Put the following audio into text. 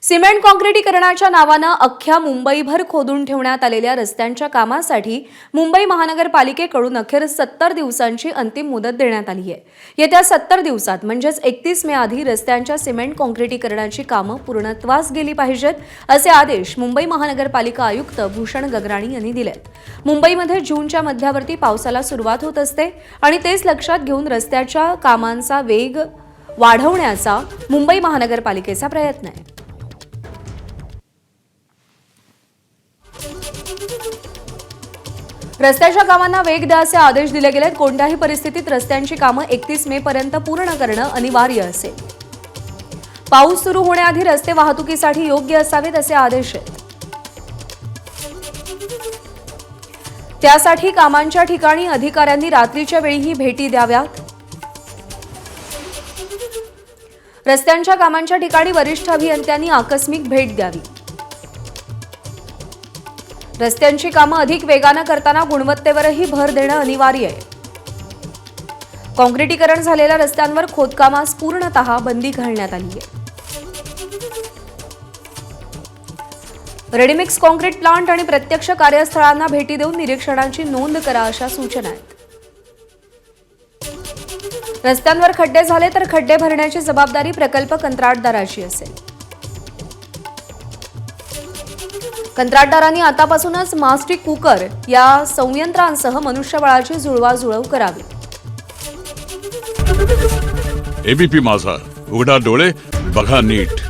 Cement काँक्रिटीकरणाच्या नावानं अख्ख्या मुंबईभर खोदून ठेवण्यात आलेल्या रस्त्यांच्या कामासाठी मुंबई महानगरपालिकेकडून अखेर 70 दिवसांची अंतिम मुदत देण्यात आली आहे। येत्या 70 दिवसात म्हणजेच 31 मे आधी रस्त्यांच्या सिमेंट काँक्रिटीकरणाची कामं पूर्णत्वास गेली पाहिजेत असे आदेश मुंबई महानगरपालिका आयुक्त भूषण गगराणी यांनी दिलेत। मुंबईमध्ये जूनच्या मध्यावर्ती पावसाला सुरुवात होत असते आणि तेच लक्षात घेऊन रस्त्याच्या कामांचा वेग वाढवण्याचा मुंबई महानगरपालिकेचा प्रयत्न आहे। रस्त्याच्या कामांना वेग द्या असे आदेश दिले गेलेत। कोणत्याही परिस्थितीत रस्त्यांची कामं 31 मे पर्यंत पूर्ण करणं अनिवार्य असेल। पाऊस सुरू होण्याआधी रस्ते वाहतुकीसाठी योग्य असावेत असे आदेश आहेत। त्यासाठी कामांच्या ठिकाणी अधिकाऱ्यांनी रात्रीच्या वेळीही भेटी द्याव्यात। रस्त्यांच्या कामांच्या ठिकाणी वरिष्ठ अभियंत्यांनी आकस्मिक भेट द्यावी। रस्त्यांची कामं अधिक वेगानं करताना गुणवत्तेवरही भर देणं अनिवार्य आहे। काँक्रिटीकरण झालेल्या रस्त्यांवर खोदकामास पूर्णतः बंदी घालण्यात आली आहे। रेडीमिक्स काँक्रीट प्लांट आणि प्रत्यक्ष कार्यस्थळांना भेटी देऊन निरीक्षणांची नोंद करा अशा सूचना आहेत। रस्त्यांवर खड्डे झाले तर खड्डे भरण्याची जबाबदारी प्रकल्प कंत्राटदाराची असेल। कंत्राटदारांनी आतापासूनच मास्टिक कुकर या संयंत्रांसह मनुष्यबळाची जुळवाजुळव करावी। एबीपी माझा, उघडा डोळे बघा नीट।